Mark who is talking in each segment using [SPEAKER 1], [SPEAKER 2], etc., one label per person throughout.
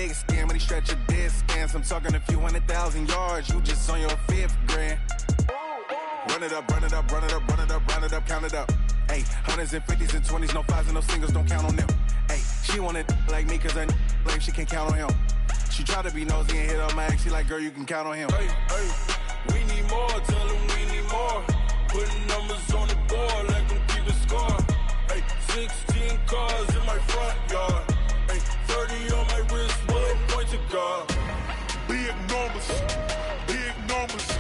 [SPEAKER 1] big skin when he stretch a dead scans. I'm talking a few 100,000 yards. You just on your 5th grand. Run it up, run it up, run it up, run it up, run it up, count it up. Hey, hundreds and 50s and 20s, no 5s and no singles, don't count on them. Hey, she wanted like me cause her lame, she can't count on him. She tried to be nosy and hit up my ex, she like, girl, you can count on him. Hey, hey, we need more, tell them we need more. Putting numbers on the board, like them keep score. Hey, 16 cars in my front yard. Hey, 30 on my wrist, bullet point to God. Big numbers, big numbers.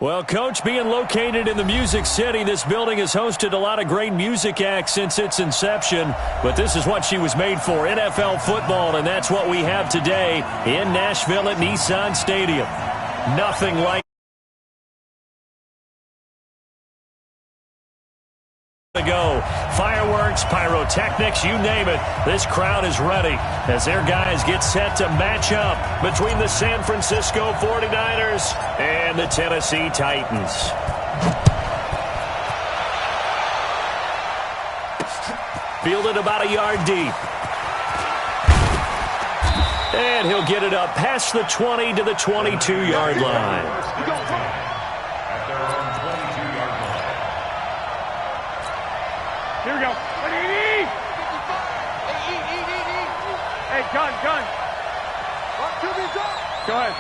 [SPEAKER 2] Well, Coach, being located in the Music City, this building has hosted a lot of great music acts since its inception. But this is what she was made for, NFL football, and that's what we have today in Nashville at Nissan Stadium. Nothing like to go. Fireworks, pyrotechnics, you name it. This crowd is ready as their guys get set to match up between the San Francisco 49ers and the Tennessee Titans. Fielded about a yard deep. And he'll get it up past the 20 to the 22-yard line.
[SPEAKER 3] Here we go. Hey, gun. Go ahead.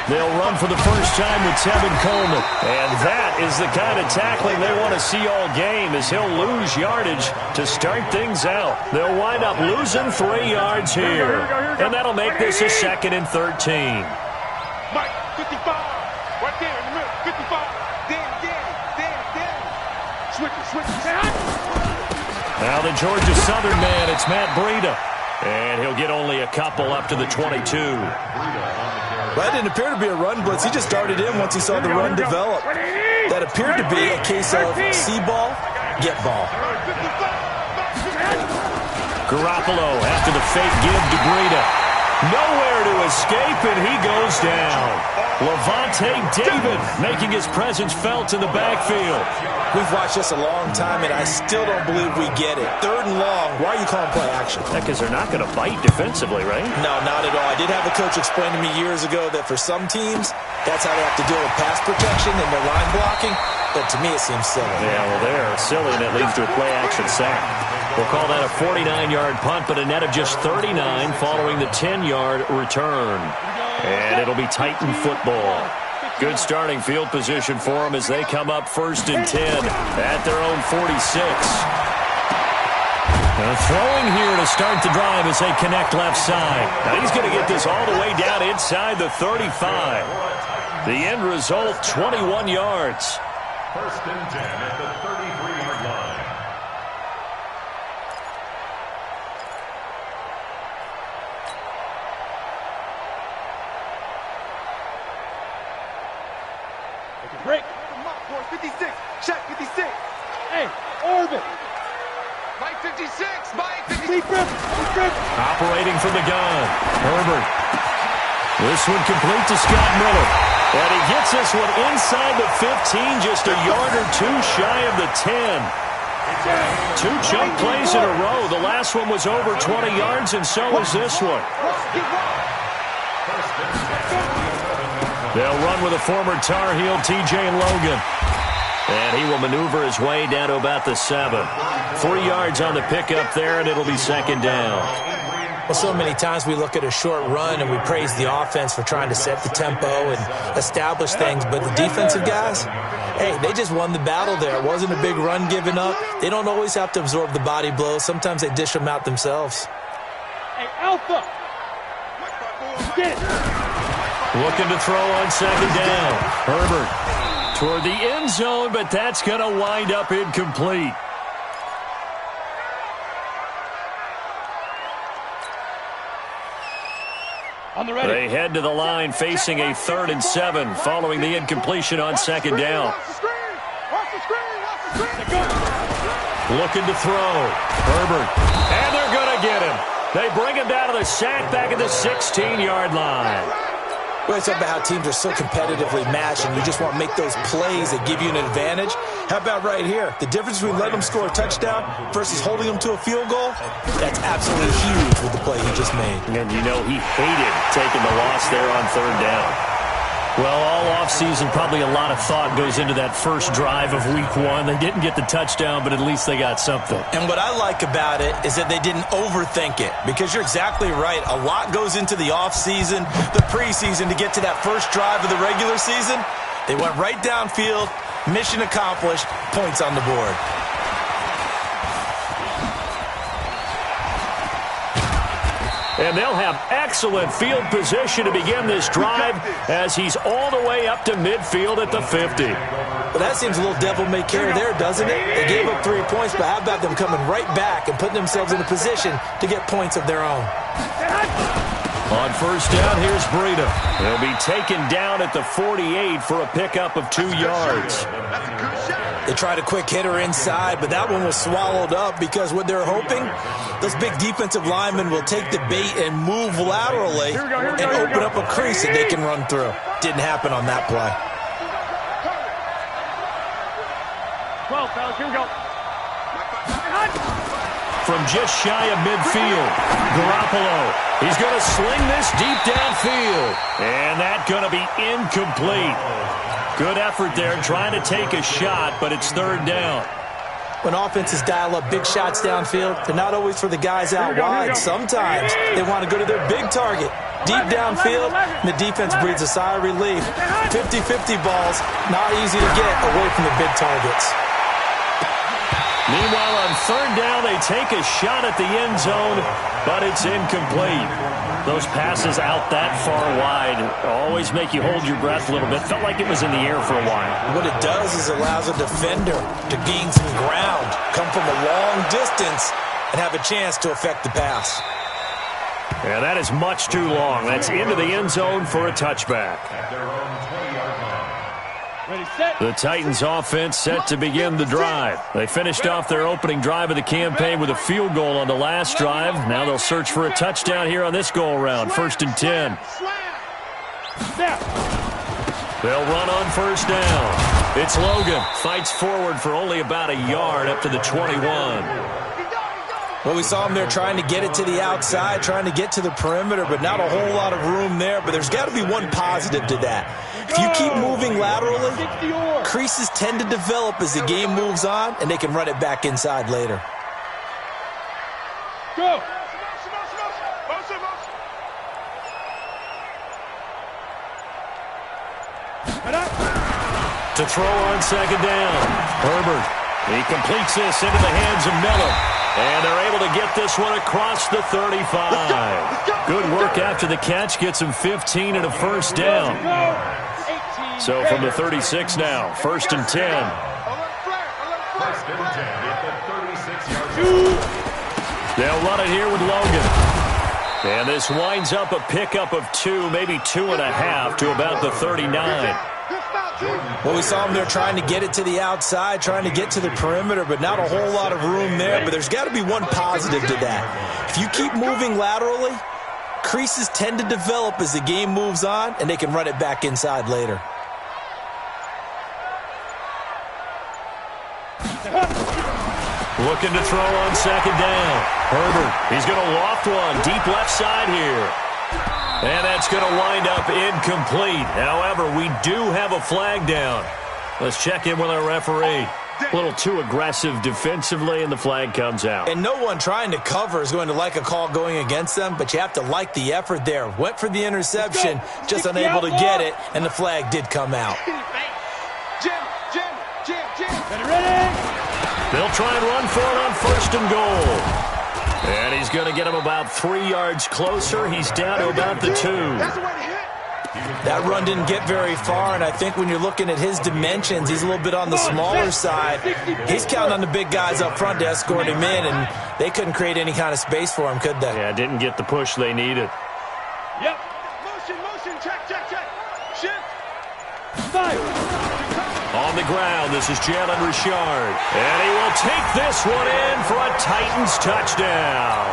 [SPEAKER 2] They'll run for the first time with Tevin Coleman. And that is the kind of tackling they want to see all game, as he'll lose yardage to start things out. They'll wind up losing 3 yards here. And that'll make this a 2nd and 13.
[SPEAKER 3] Mike, 55. Right there in the middle. 55. Damn. Switch.
[SPEAKER 2] Now the Georgia Southern man, it's Matt Breida. And he'll get only a couple up to the 22.
[SPEAKER 4] That didn't appear to be a run blitz. He just darted in once he saw the run develop. That appeared to be a case of see ball, get ball.
[SPEAKER 2] Garoppolo after the fake give to Breida. Nowhere to escape, and he goes down. Levante David making his presence felt in the backfield.
[SPEAKER 4] We've watched this a long time, and I still don't believe we get it. 3rd and long. Why are you calling play action?
[SPEAKER 2] Because they're not going to bite defensively, right?
[SPEAKER 4] No, not at all. I did have a coach explain to me years ago that for some teams, that's how they have to deal with pass protection and their line blocking. But to me, it seems silly.
[SPEAKER 2] Yeah, well, they're silly, and it leads to a play-action sack. We'll call that a 49-yard punt, but a net of just 39 following the 10-yard return. And it'll be Titan football. Good starting field position for them as they come up 1st and 10 at their own 46. Throwing here to start the drive as they connect left side. Now he's going to get this all the way down inside the 35. The end result, 21 yards.
[SPEAKER 5] 1st and 10 at the 33-yard line.
[SPEAKER 3] Break. 56. Check 56. Hey, orbit. Mike 56. Mike 56.
[SPEAKER 2] Operating from the gun. Herbert. This one complete to Scott Miller. And he gets this one inside the 15, just a yard or 2 shy of the 10. 2 chunk plays in a row. The last one was over 20 yards, and so was this one. They'll run with a former Tar Heel, T.J. Logan. And he will maneuver his way down to about the 7. 3 yards on the pickup there, and it'll be 2nd down.
[SPEAKER 4] Well, so many times we look at a short run and we praise the offense for trying to set the tempo and establish things. But the defensive guys, hey, they just won the battle there. It wasn't a big run given up. They don't always have to absorb the body blows. Sometimes they dish them out themselves.
[SPEAKER 3] Hey, Alpha. Get it.
[SPEAKER 2] Looking to throw on 2nd down. Herbert toward the end zone, but that's going to wind up incomplete. They head to the line facing a 3rd and 7 following the incompletion on 2nd down. Looking to throw. Herbert. And they're going to get him. They bring him down to the sack back at the 16-yard line.
[SPEAKER 4] We always talk about how teams are so competitively matched and you just want to make those plays that give you an advantage. How about right here? The difference between letting them score a touchdown versus holding them to a field goal, that's absolutely huge with the play he just made.
[SPEAKER 2] And you know he hated taking the loss there on third down. Well, all offseason, probably a lot of thought goes into that first drive of week one. They didn't get the touchdown, but at least they got something.
[SPEAKER 4] And what I like about it is that they didn't overthink it, because you're exactly right. A lot goes into the offseason, the preseason, to get to that first drive of the regular season. They went right downfield, mission accomplished, points on the board.
[SPEAKER 2] And they'll have excellent field position to begin this drive as he's all the way up to midfield at the 50.
[SPEAKER 4] Well, that seems a little devil-may-care there, doesn't it? They gave up 3 points, but how about them coming right back and putting themselves in a position to get points of their own?
[SPEAKER 2] On first down, here's Breida. They'll be taken down at the 48 for a pickup of 2 yards.
[SPEAKER 4] They tried a quick hitter inside, but that one was swallowed up because what they're hoping, those big defensive linemen will take the bait and move laterally and open up a crease that they can run through. Didn't happen on that play.
[SPEAKER 3] 12, fellas, here we go.
[SPEAKER 2] From just shy of midfield, Garoppolo. He's going to sling this deep downfield. And that's going to be incomplete. Good effort there trying to take a shot, but it's third down.
[SPEAKER 4] When offenses dial up big shots downfield, they're not always for the guys out wide. Sometimes they want to go to their big target. Deep downfield, and the defense breathes a sigh of relief. 50-50 balls, not easy to get away from the big targets.
[SPEAKER 2] Meanwhile, on third down, they take a shot at the end zone, but it's incomplete. Those passes out that far wide always make you hold your breath a little bit. Felt like it was in the air for a while.
[SPEAKER 4] What it does is allows a defender to gain some ground, come from a long distance, and have a chance to affect the pass.
[SPEAKER 2] Yeah, that is much too long. That's into the end zone for a touchback.
[SPEAKER 3] Ready, set.
[SPEAKER 2] The Titans offense set to begin the drive. They finished off their opening drive of the campaign with a field goal on the last drive. Now they'll search for a touchdown here on this go-around. 1st and 10. They'll run on first down. It's Logan. Fights forward for only about a yard up to the 21.
[SPEAKER 4] Well, we saw him there trying to get it to the outside, trying to get to the perimeter, but not a whole lot of room there. But there's got to be one positive to that. If you keep moving laterally, creases tend to develop as the game moves on, and they can run it back inside later.
[SPEAKER 3] Go.
[SPEAKER 2] To throw on second down. Herbert. He completes this into the hands of Miller. And they're able to get this one across the 35. Good work after the catch. Gets him 15 and a first down. So from the 36 now, 1st and 10.
[SPEAKER 5] 1st and 10 at the 36-yard.
[SPEAKER 2] They'll run it here with Logan. And this winds up a pickup of 2, maybe 2.5 to about the 39.
[SPEAKER 4] Well, we saw him there trying to get it to the outside, trying to get to the perimeter, but not a whole lot of room there. But there's got to be one positive to that. If you keep moving laterally, creases tend to develop as the game moves on, and they can run it back inside later.
[SPEAKER 2] Looking to throw on second down. Herbert, he's going to loft one deep left side here. And that's going to wind up incomplete. However, we do have a flag down. Let's check in with our referee. A little too aggressive defensively, and the flag comes out.
[SPEAKER 4] And no one trying to cover is going to like a call going against them, but you have to like the effort there. Went for the interception, just unable to get it, and the flag did come out.
[SPEAKER 3] Ready?
[SPEAKER 2] They'll try and run for it on 1st and goal. And he's going to get him about 3 yards closer. He's down to about the 2.
[SPEAKER 4] That run didn't get very far, and I think when you're looking at his dimensions, he's a little bit on the smaller side. He's counting on the big guys up front to escort him in, and they couldn't create any kind of space for him, could they?
[SPEAKER 2] Yeah, didn't get the push they needed.
[SPEAKER 3] Yep. Motion, check. Shift. 5.
[SPEAKER 2] On the ground, this is Jalen Richard. And he will take this one in for a Titans touchdown.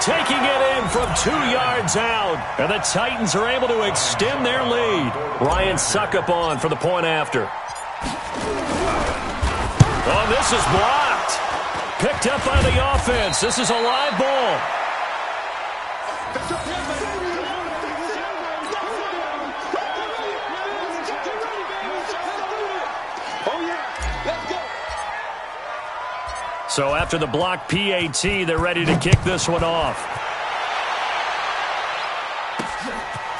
[SPEAKER 2] taking it in from 2 yards out. And the Titans are able to extend their lead. Ryan Suckup on for the point after. Oh, this is blocked. Picked up by the offense. This is a live ball. So after the block PAT, they're ready to kick this one off.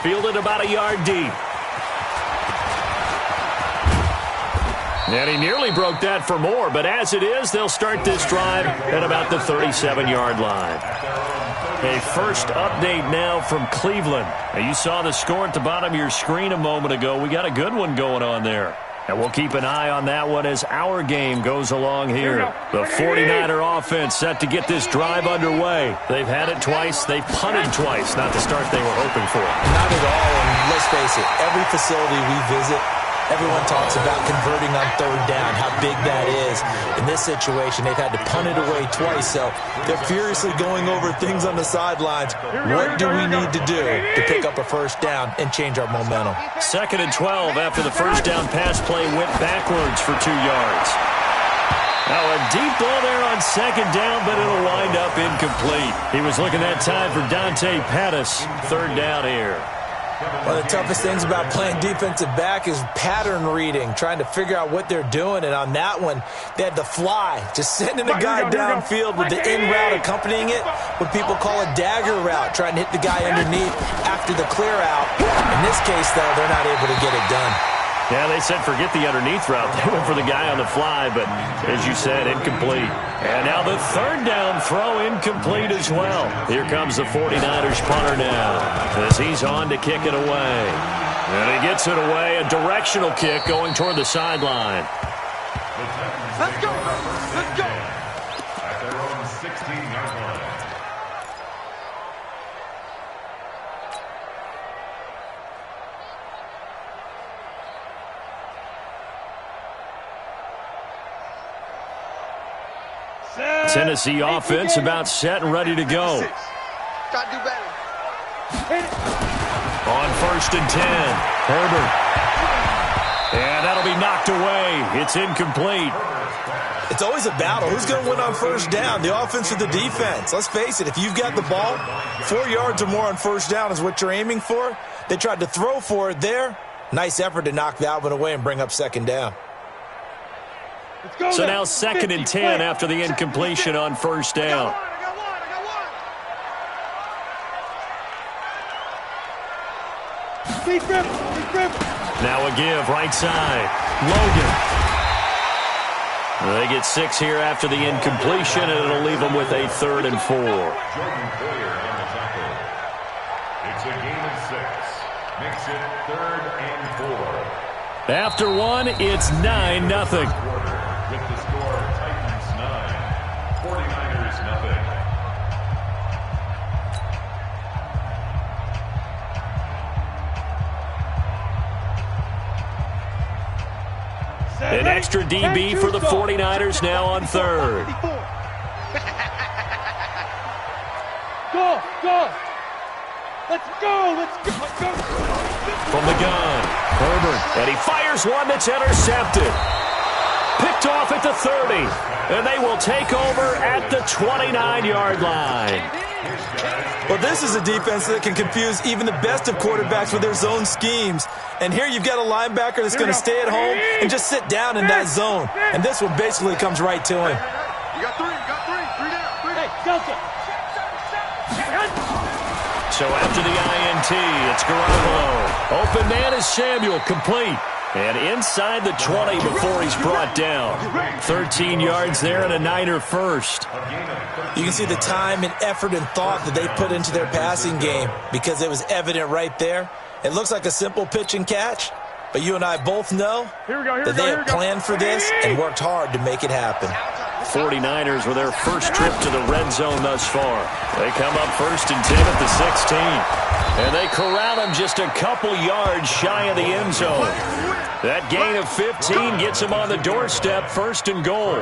[SPEAKER 2] Fielded about a yard deep. And he nearly broke that for more, but as it is, they'll start this drive at about the 37-yard line. A first update now from Cleveland. Now, you saw the score at the bottom of your screen a moment ago. We got a good one going on there. And we'll keep an eye on that one as our game goes along here. The 49er offense set to get this drive underway. They've had it twice. They've punted twice. Not the start they were hoping for.
[SPEAKER 4] Not at all. And let's face it, every facility we visit, everyone talks about converting on third down, how big that is. In this situation, they've had to punt it away twice, so they're furiously going over things on the sidelines. What do we need to do to pick up a first down and change our momentum?
[SPEAKER 2] 2nd and 12 after the first down pass play went backwards for 2 yards. Now a deep ball there on 2nd down, but it'll wind up incomplete. He was looking that time for Dante Pettis. 3rd down here.
[SPEAKER 4] One of the toughest things about playing defensive back is pattern reading, trying to figure out what they're doing. And on that one, they had the fly, just sending a guy downfield with the in route accompanying it, what people call a dagger route, trying to hit the guy underneath after the clear out. In this case, though, they're not able to get it done.
[SPEAKER 2] Yeah, they said forget the underneath route. They went for the guy on the fly, but as you said, incomplete. And now the 3rd down throw incomplete as well. Here comes the 49ers punter now as he's on to kick it away. And he gets it away, a directional kick going toward the sideline.
[SPEAKER 3] Let's go! Let's go!
[SPEAKER 5] At their own 16-yard line.
[SPEAKER 2] Tennessee offense about set and ready to go.
[SPEAKER 3] Try to do better.
[SPEAKER 2] On 1st and 10, Herbert. And that'll be knocked away. It's incomplete.
[SPEAKER 4] It's always a battle. Who's going to win on first down, the offense or the defense? Let's face it, if you've got the ball, 4 yards or more on first down is what you're aiming for. They tried to throw for it there. Nice effort to knock that one away and bring up 2nd down.
[SPEAKER 2] So now 2nd and 10 after the incompletion on first down. Now a give, right side. Logan. They get 6 here after the incompletion, and it'll leave them with a 3rd and 4.
[SPEAKER 5] It's a game of 6. Makes it 3rd and 4.
[SPEAKER 2] After one, it's 9-0.
[SPEAKER 5] With the score, Titans 9, 49ers nothing.
[SPEAKER 2] An extra DB for the 49ers now on 3rd.
[SPEAKER 3] Go! Go! Let's go! Let's go! Let's go!
[SPEAKER 2] From the gun, Herbert. And he fires one that's intercepted. Picked off at the 30. And they will take over at the 29-yard line.
[SPEAKER 4] Well, this is a defense that can confuse even the best of quarterbacks with their zone schemes. And here you've got a linebacker that's going to stay at home and just sit down in that zone. And this one basically comes right to him.
[SPEAKER 3] You got 3. You got 3. 3 down. 3 down. Hey, Delta.
[SPEAKER 2] So after the INT, it's Garoppolo. Open man is Samuel, complete. And inside the 20 before he's brought down. 13 yards there and a Niner first.
[SPEAKER 4] You can see the time and effort and thought that they put into their passing game because it was evident right there. It looks like a simple pitch and catch, but you and I both know that they have planned for this and worked hard to make it happen.
[SPEAKER 2] 49ers with their first trip to the red zone thus far. They come up 1st and 10 at the 16. And they corral him just a couple yards shy of the end zone. That gain of 15 gets him on the doorstep, 1st and goal.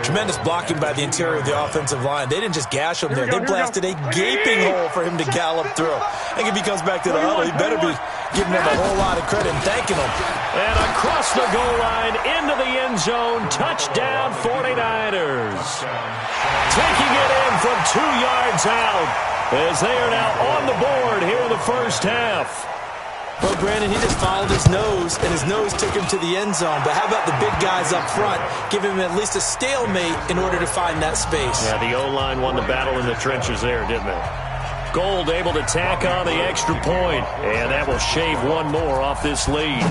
[SPEAKER 4] Tremendous blocking by the interior of the offensive line. They didn't just gash him there. They blasted a gaping hole for him to gallop through. I think if he comes back to the huddle, he better be giving them a whole lot of credit and thanking them.
[SPEAKER 2] And across the goal line, into the end zone, touchdown 49ers. Taking it in from 2 yards out as they are now on the board here in the first half.
[SPEAKER 4] Well, Brandon, he just followed his nose, and his nose took him to the end zone. But how about the big guys up front, giving him at least a stalemate in order to find that space?
[SPEAKER 2] Yeah, the O-line won the battle in the trenches there, didn't they? Gold able to tack on the extra point, and that will shave one more off this lead.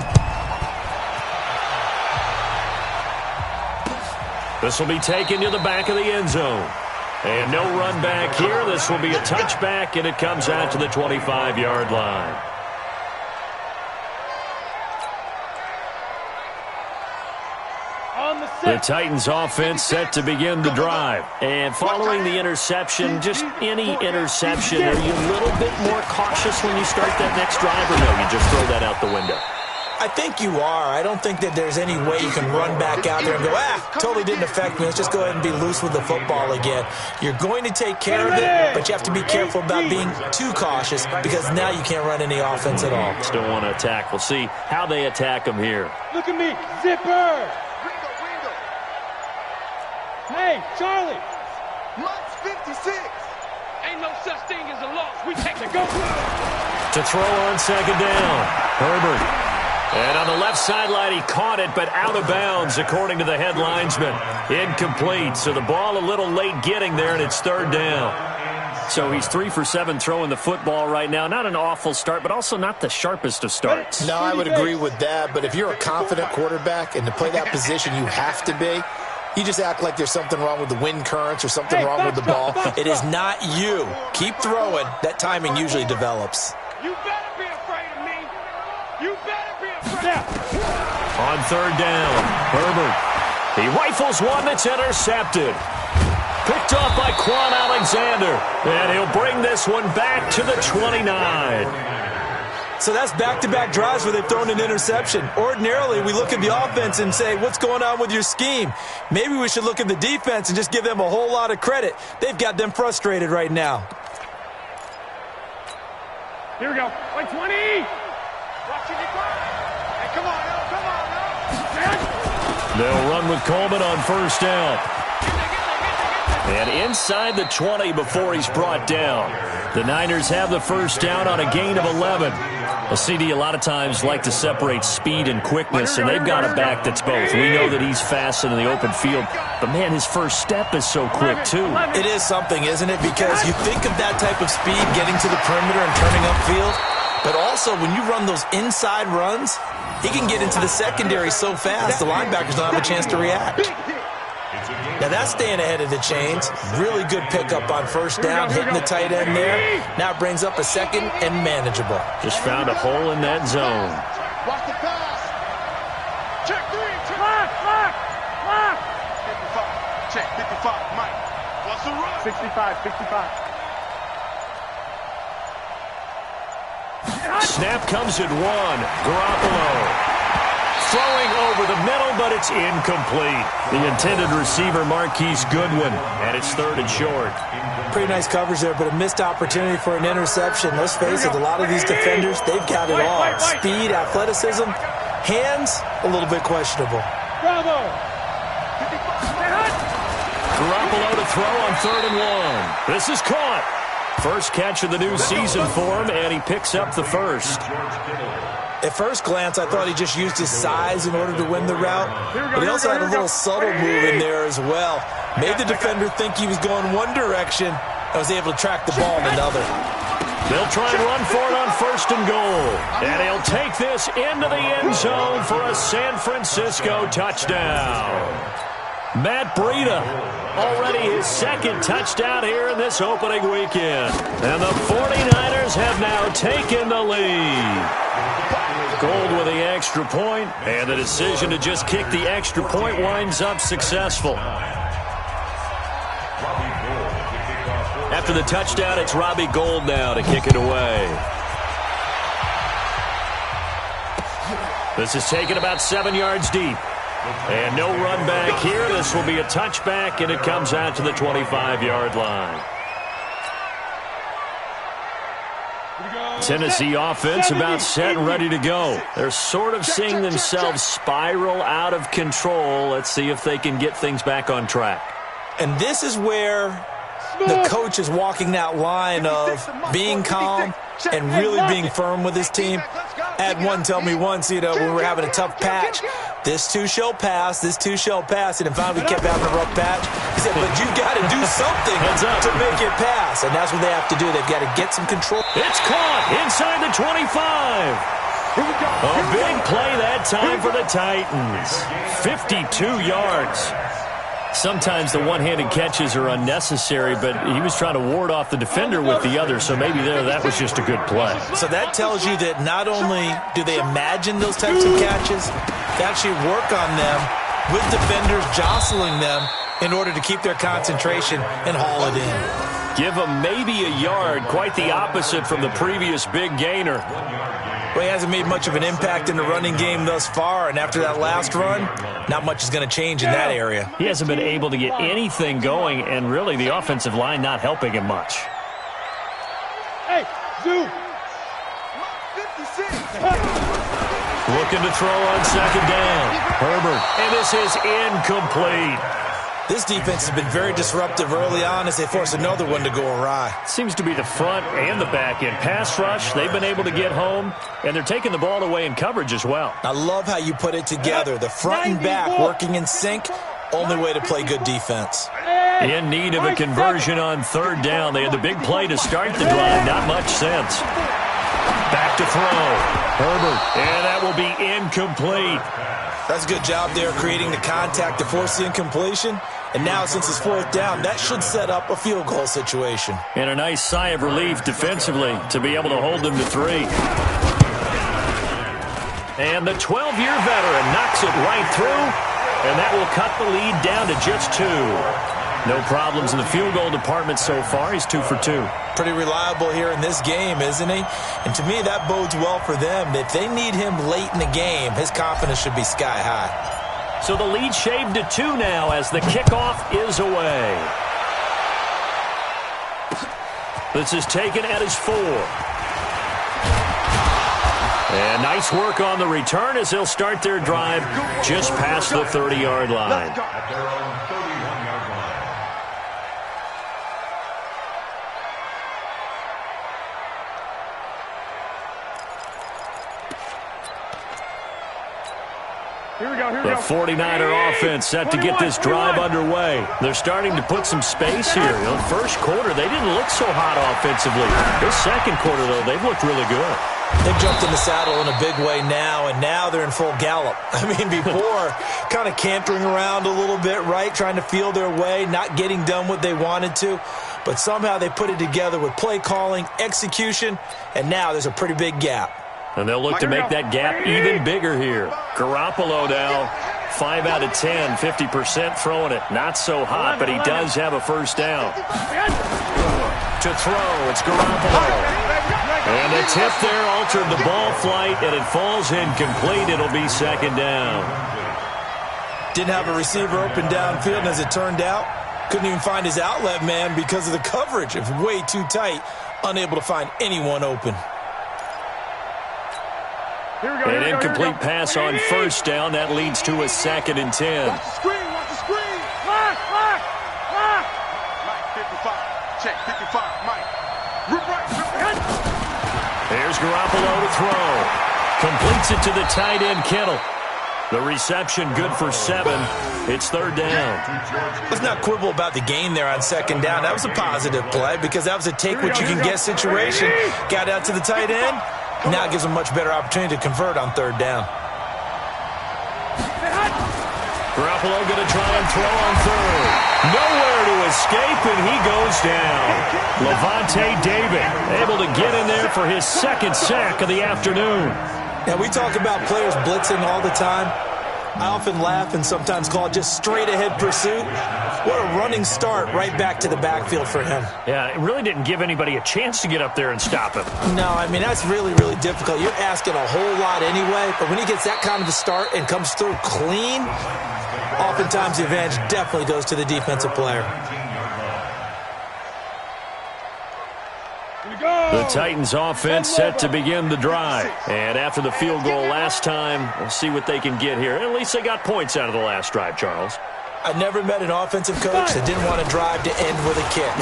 [SPEAKER 2] This will be taken to the back of the end zone. And no run back here. This will be a touchback, and it comes out to the 25-yard line. The Titans offense set to begin the drive. And following the interception, just any interception, are you a little bit more cautious when you start that next drive, or no, you just throw that out the window?
[SPEAKER 4] I think you are. I don't think that there's any way you can run back out there and go, totally didn't affect me. Let's just go ahead and be loose with the football again. You're going to take care of it, but you have to be careful about being too cautious because now you can't run any offense at all.
[SPEAKER 2] Still want to attack. We'll see how they attack them here.
[SPEAKER 3] Look at me, zipper! Hey, Charlie!
[SPEAKER 6] Mike's 56!
[SPEAKER 3] Ain't no such thing as a loss. We take the go.
[SPEAKER 2] To throw on 2nd down, Herbert. And on the left sideline, he caught it, but out of bounds, according to the head linesman. Incomplete, so the ball a little late getting there, and it's 3rd down. So he's 3 for 7 throwing the football right now. Not an awful start, but also not the sharpest of starts.
[SPEAKER 4] No, I would agree with that, but if you're a confident quarterback and to play that position, you have to be. You just act like there's something wrong with the wind currents or something wrong with the ball. It is not you. Keep throwing. That timing usually develops.
[SPEAKER 3] You better be afraid of me. You better be afraid.
[SPEAKER 2] On 3rd down, Herbert. He rifles one that's intercepted. Picked off by Quan Alexander. And he'll bring this one back to the 29.
[SPEAKER 4] So that's back-to-back drives where they've thrown an interception. Ordinarily, we look at the offense and say, what's going on with your scheme? Maybe we should look at the defense and just give them a whole lot of credit. They've got them frustrated right now.
[SPEAKER 3] Here we go. Like 20. Watching it go. Hey, come on, now.
[SPEAKER 2] They'll run with Coleman on 1st down. And inside the 20 before he's brought down. The Niners have the 1st down on a gain of 11. A CD a lot of times like to separate speed and quickness, and they've got a back that's both. We know that he's fast in the open field, but, man, his first step is so quick, too.
[SPEAKER 4] It is something, isn't it? Because you think of that type of speed getting to the perimeter and turning upfield, but also when you run those inside runs, he can get into the secondary so fast the linebackers don't have a chance to react. Now that's staying ahead of the chains. Really good pickup on 1st down, hitting the tight end there. Now it brings up a 2nd and manageable.
[SPEAKER 2] Just found a hole in that zone.
[SPEAKER 6] Watch the pass. Check 3.
[SPEAKER 3] Lock.
[SPEAKER 6] 55. Check 55. Mike. What's the run?
[SPEAKER 3] 65.
[SPEAKER 2] Snap comes at 1. Garoppolo. Throwing over the middle, but it's incomplete. The intended receiver, Marquise Goodwin, and it's 3rd and short.
[SPEAKER 4] Pretty nice coverage there, but a missed opportunity for an interception. Let's face it, a lot of these defenders, they've got it all. Speed, athleticism, hands, a little bit questionable.
[SPEAKER 3] Bravo.
[SPEAKER 2] Garoppolo to throw on 3rd and 1. This is caught. First catch of the new season for him, and he picks up the 1st.
[SPEAKER 4] At first glance, I thought he just used his size in order to win the route, but he also had a little subtle move in there as well. Made the defender think he was going one direction and was able to track the ball in another.
[SPEAKER 2] They'll try and run for it on 1st and goal. And he'll take this into the end zone for a San Francisco touchdown. Matt Breida, already his 2nd touchdown here in this opening weekend. And the 49ers have now taken the lead. Gold with the extra point, and the decision to just kick the extra point winds up successful. After the touchdown, it's Robbie Gould now to kick it away. This is taken about 7 yards deep. And no run back here. This will be a touchback, and it comes out to the 25-yard line. Tennessee offense about set and ready to go. They're sort of seeing themselves spiral out of control. Let's see if they can get things back on track.
[SPEAKER 4] And this is where the coach is walking that line of being calm and really being firm with his team. I had one tell me once, when we were having a tough patch, this too shall pass, this too shall pass, and then finally we kept having a rough patch. He said, but you've got to do something to make it pass, and that's what they have to do. They've got to get some control.
[SPEAKER 2] It's caught inside the 25. A big play that time for the Titans. 52 yards. Sometimes the one-handed catches are unnecessary, but he was trying to ward off the defender with the other, so maybe that was just a good play.
[SPEAKER 4] So that tells you that not only do they imagine those types of catches, they actually work on them with defenders jostling them in order to keep their concentration and haul it in.
[SPEAKER 2] Give him maybe a yard, quite the opposite from the previous big gainer.
[SPEAKER 4] Well, he hasn't made much of an impact in the running game thus far, and after that last run, not much is going to change in that area.
[SPEAKER 2] He hasn't been able to get anything going, and really the offensive line not helping him much.
[SPEAKER 3] Hey, Zoo!
[SPEAKER 6] 56.
[SPEAKER 2] Looking to throw on second down. Herbert, and this is incomplete.
[SPEAKER 4] This defense has been very disruptive early on as they force another one to go awry.
[SPEAKER 2] Seems to be the front and the back end. Pass rush, they've been able to get home, and they're taking the ball away in coverage as well.
[SPEAKER 4] I love how you put it together. The front and back working in sync, only way to play good defense.
[SPEAKER 2] In need of a conversion on third down. They had the big play to start the drive. Not much sense. Back to throw. Herbert, and that will be incomplete.
[SPEAKER 4] That's a good job there creating the contact to force the incompletion. And now, since it's fourth down, that should set up a field goal situation.
[SPEAKER 2] And a nice sigh of relief defensively to be able to hold them to 3. And the 12-year veteran knocks it right through, and that will cut the lead down to just 2. No problems in the field goal department so far. He's 2 for 2.
[SPEAKER 4] Pretty reliable here in this game, isn't he? And to me, that bodes well for them. If they need him late in the game, his confidence should be sky high.
[SPEAKER 2] So the lead shaved to 2 now as the kickoff is away. This is taken at his 4. And nice work on the return as they'll start their drive just past the 30-yard line. The 49er offense set to get this drive underway. They're starting to put some space here. In the first quarter, they didn't look so hot offensively. This second quarter, though, they've looked really good.
[SPEAKER 4] They've jumped in the saddle in a big way now, and now they're in full gallop. I mean, before, kind of cantering around a little bit, right, trying to feel their way, not getting done what they wanted to. But somehow they put it together with play calling, execution, and now there's a pretty big gap.
[SPEAKER 2] And they'll look to make that gap even bigger here. Garoppolo now, 5 out of 10, 50% throwing it. Not so hot, but he does have a first down. To throw, it's Garoppolo. And the tip there altered the ball flight, and it falls incomplete. It'll be second down.
[SPEAKER 4] Didn't have a receiver open downfield, and as it turned out, couldn't even find his outlet man because of the coverage. It was way too tight, unable to find anyone open.
[SPEAKER 2] An incomplete pass on first down. That leads to a 2nd and 10.
[SPEAKER 6] Watch the screen, watch the screen.
[SPEAKER 3] Lock!
[SPEAKER 6] Mike, 55. Check, 55. Mike. Rip right.
[SPEAKER 2] There's Garoppolo to throw. Completes it to the tight end, Kittle. The reception good for 7. It's third down.
[SPEAKER 4] Let's not quibble about the gain there on second down. That was a positive play because that was a take-what-you-can-get situation. Got out to the tight end. Now it gives them a much better opportunity to convert on third down.
[SPEAKER 2] Garoppolo going to try and throw on third. Nowhere to escape, and he goes down. Levante David able to get in there for his 2nd sack of the afternoon.
[SPEAKER 4] Now, we talk about players blitzing all the time. I often laugh and sometimes call it just straight-ahead pursuit. What a running start right back to the backfield for him.
[SPEAKER 2] Yeah, it really didn't give anybody a chance to get up there and stop him.
[SPEAKER 4] No, I mean, that's really, really difficult. You're asking a whole lot anyway, but when he gets that kind of a start and comes through clean, oftentimes the advantage definitely goes to the defensive player.
[SPEAKER 2] The Titans offense set to begin the drive. And after the field goal last time, we'll see what they can get here. At least they got points out of the last drive, Charles.
[SPEAKER 4] I never met an offensive coach that didn't want to drive to end with a kick.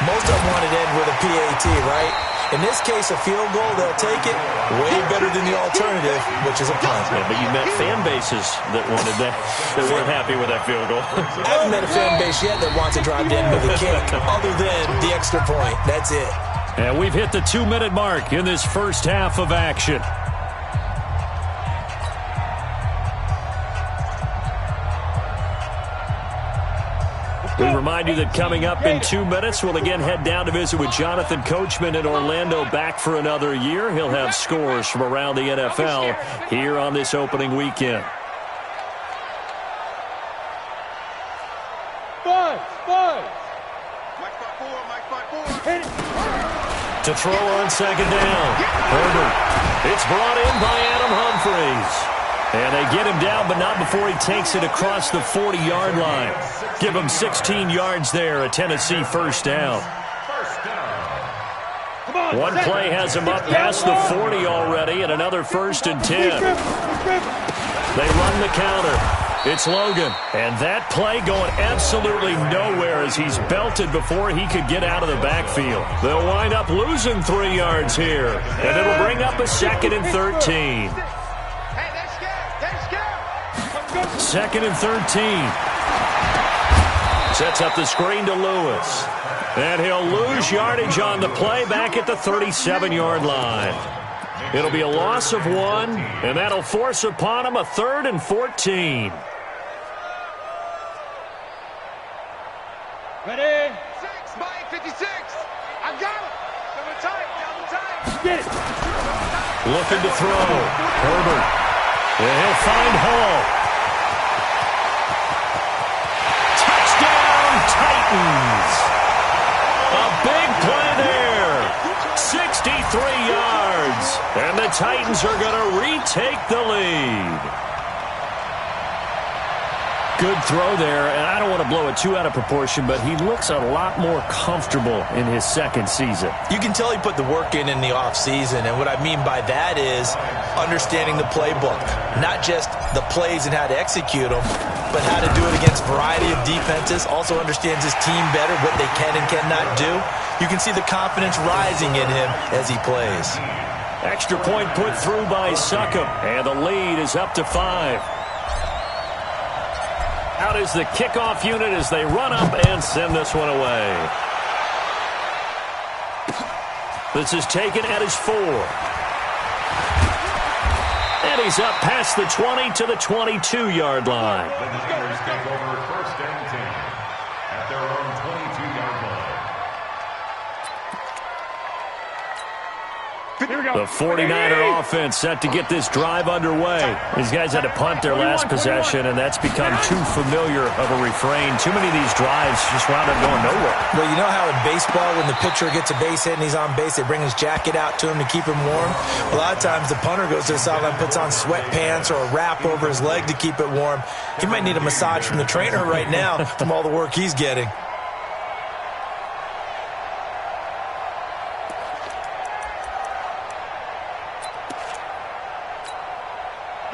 [SPEAKER 4] Most of them wanted to end with a PAT, right? In this case, a field goal, they'll take it way better than the alternative, which is a punt.
[SPEAKER 2] Yeah, but you met fan bases that wanted that, that weren't happy with that field goal.
[SPEAKER 4] I haven't met a fan base yet that wants to drive to end with a kick, other than the extra point. That's it.
[SPEAKER 2] And we've hit the 2-minute mark in this first half of action. We remind you that coming up in 2 minutes, we'll again head down to visit with Jonathan Coachman in Orlando, back for another year. He'll have scores from around the NFL here on this opening weekend.
[SPEAKER 3] Five.
[SPEAKER 2] To throw on second down. Herbert. It's brought in by Adam Humphries. And they get him down, but not before he takes it across the 40-yard line. Give him 16 yards there, a Tennessee first down. One play has him up past the 40 already, and another 1st and 10. They run the counter. It's Logan, and that play going absolutely nowhere as he's belted before he could get out of the backfield. They'll wind up losing 3 yards here, and it'll bring up a 2nd and 13. 2nd and 13. Sets up the screen to Lewis. And he'll lose yardage on the play back at the 37-yard line. It'll be a loss of 1, and that'll force upon him a 3rd and 14.
[SPEAKER 3] Ready?
[SPEAKER 6] 6 by 56. I got him. Double time.
[SPEAKER 3] Get it.
[SPEAKER 2] Looking to throw. Herbert. And he'll find Hall. Touchdown, Titans. A big play there. 63 yards. And the Titans are going to retake the lead. Good throw there, and I don't want to blow it too out of proportion, but he looks a lot more comfortable in his second season.
[SPEAKER 4] You can tell he put the work in the offseason, and what I mean by that is understanding the playbook. Not just the plays and how to execute them, but how to do it against a variety of defenses. Also understands his team better, what they can and cannot do. You can see the confidence rising in him as he plays.
[SPEAKER 2] Extra point put through by Succop, and the lead is up to 5. Out is the kickoff unit as they run up and send this one away. This is taken at his 4. And he's up past the 20 to the 22-yard line.
[SPEAKER 5] The defenders take over 1st and 10 at their own 22-yard line.
[SPEAKER 2] The 49er offense set to get this drive underway. These guys had to punt their last possession, and that's become too familiar of a refrain. Too many of these drives just wound up going nowhere.
[SPEAKER 4] Well, you know how in baseball, when the pitcher gets a base hit and he's on base, they bring his jacket out to him to keep him warm? A lot of times the punter goes to the sideline, puts on sweatpants or a wrap over his leg to keep it warm. He might need a massage from the trainer right now from all the work he's getting.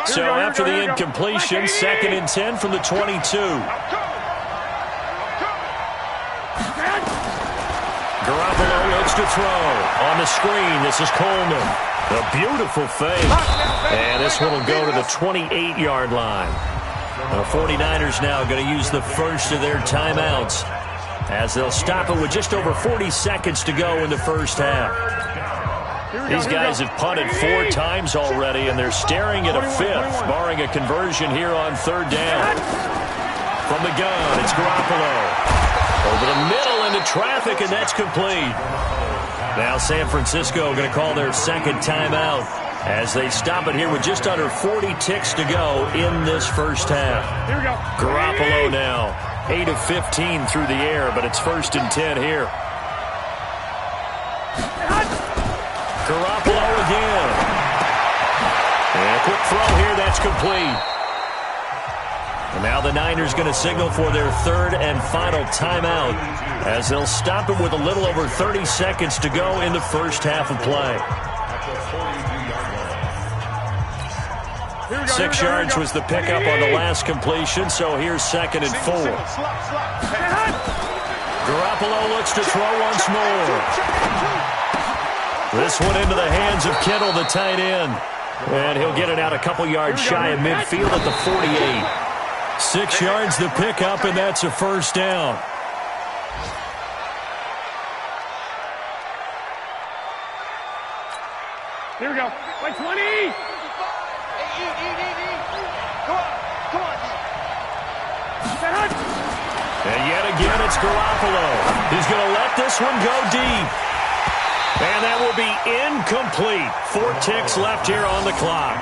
[SPEAKER 2] So after the incompletion, 2nd and 10 from the 22. Garoppolo looks to throw. On the screen, this is Coleman. A beautiful fake. And this one will go to the 28-yard line. The 49ers now going to use the first of their timeouts as they'll stop it with just over 40 seconds to go in the first half. These guys have punted 4 times already, and they're staring at a 5th, barring a conversion here on 3rd down. From the gun, it's Garoppolo. Over the middle into traffic, and that's complete. Now San Francisco going to call their 2nd timeout as they stop it here with just under 40 ticks to go in this first half.
[SPEAKER 3] Here we go.
[SPEAKER 2] Garoppolo now 8 of 15 through the air, but it's 1st and 10 here. Garoppolo again. And a quick throw here, that's complete. And now the Niners going to signal for their 3rd and final timeout as they'll stop it with a little over 30 seconds to go in the first half of play. 6 yards was the pickup on the last completion, so here's 2nd and 4. Garoppolo looks to throw once more. This one into the hands of Kittle, the tight end. And he'll get it out a couple yards shy of midfield at the 48. 6 yards the pickup, and that's a 1st down.
[SPEAKER 3] Here we go. Like 20.
[SPEAKER 2] And yet again, it's Garoppolo. He's going to let this one go deep. And that will be incomplete. 4 ticks left here on the clock.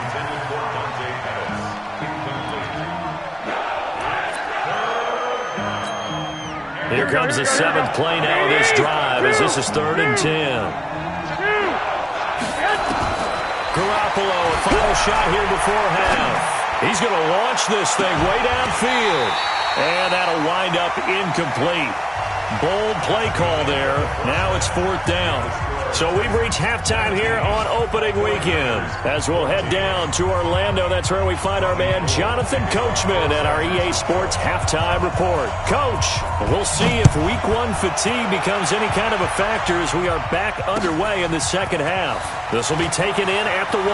[SPEAKER 2] Here comes the 7th play now of this drive as this is 3rd and 10. Garoppolo, a final shot here before half. He's going to launch this thing way downfield. And that'll wind up incomplete. Bold play call there. Now it's 4th down. So we've reached halftime here on opening weekend. As we'll head down to Orlando, that's where we find our man Jonathan Coachman at our EA Sports Halftime Report. Coach, we'll see if Week 1 fatigue becomes any kind of a factor as we are back underway in the second half. This will be taken in at the 1.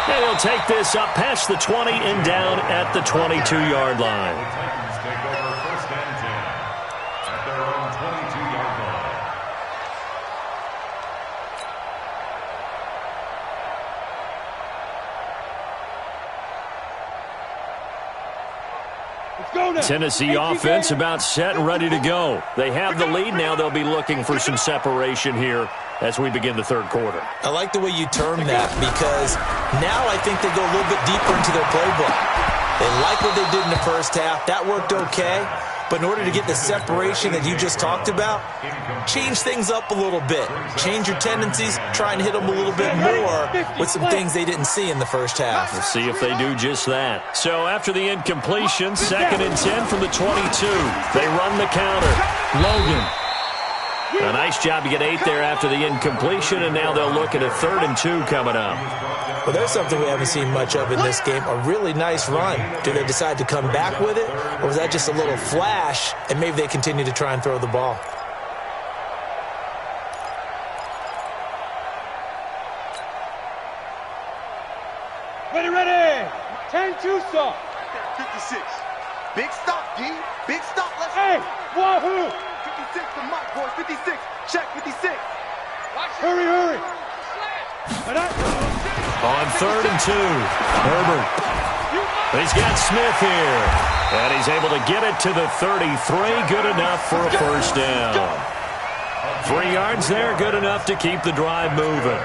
[SPEAKER 2] And he'll take this up past the 20 and down at the 22-yard line.
[SPEAKER 5] Titans take over 1st and 10 at their own 22-yard line.
[SPEAKER 2] Tennessee offense about set and ready to go. They have the lead now. They'll be looking for some separation here as we begin the 3rd quarter.
[SPEAKER 4] I like the way you term that because now I think they go a little bit deeper into their playbook. They like what they did in the first half. That worked okay. But in order to get the separation that you just talked about, change things up a little bit. Change your tendencies, try and hit them a little bit more with some things they didn't see in the first half.
[SPEAKER 2] We'll see if they do just that. So after the incompletion, 2nd and 10 from the 22. They run the counter. Logan. A nice job to get 8 there after the incompletion, and now they'll look at a 3rd and 2 coming up.
[SPEAKER 4] Well, there's something we haven't seen much of in this game, a really nice run. Do they decide to come back with it, or was that just a little flash, and maybe they continue to try and throw the ball?
[SPEAKER 3] Ready. 10-2 stop.
[SPEAKER 6] 56. Big stop, D. Big stop. Let's
[SPEAKER 3] Hey, wahoo.
[SPEAKER 6] 56 to Mike, boys. 56. Check 56.
[SPEAKER 3] Hurry.
[SPEAKER 2] On 3rd and 2, Herbert. He's got Smith here. And he's able to get it to the 33. Good enough for a 1st down. 3 yards there, good enough to keep the drive moving.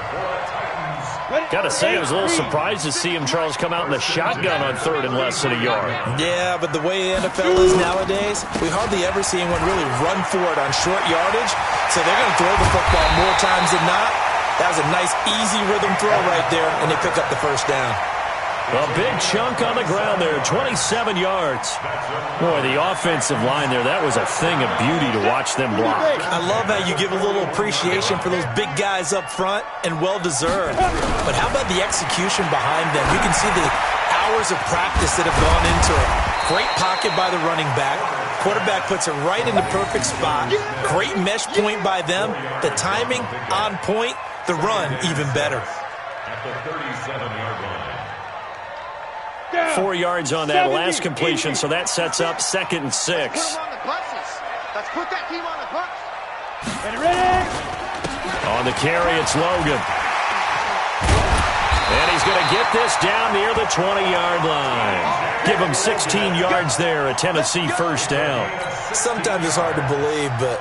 [SPEAKER 2] Got to say, I was a little surprised to see him, Charles, come out in the shotgun on 3rd and less than a yard.
[SPEAKER 4] Yeah, but the way the NFL is nowadays, we hardly ever see anyone really run for it on short yardage. So they're going to throw the football more times than not. That was a nice, easy rhythm throw right there, and they pick up the 1st down.
[SPEAKER 2] A big chunk on the ground there, 27 yards. Boy, the offensive line there, that was a thing of beauty to watch them block.
[SPEAKER 4] I love how you give a little appreciation for those big guys up front, and well-deserved. But how about the execution behind them? You can see the hours of practice that have gone into it. Great pocket by the running back. Quarterback puts it right in the perfect spot. Great mesh point by them. The timing on point. The run even better.
[SPEAKER 5] At the 37-yard line.
[SPEAKER 2] 4 yards on that last completion, so that sets up 2nd and 6.
[SPEAKER 6] Let's put that team on the bus.
[SPEAKER 3] Ready.
[SPEAKER 2] On the carry, it's Logan. And he's going to get this down near the 20-yard line. Give him 16 yards there, a Tennessee 1st down.
[SPEAKER 4] Sometimes it's hard to believe, but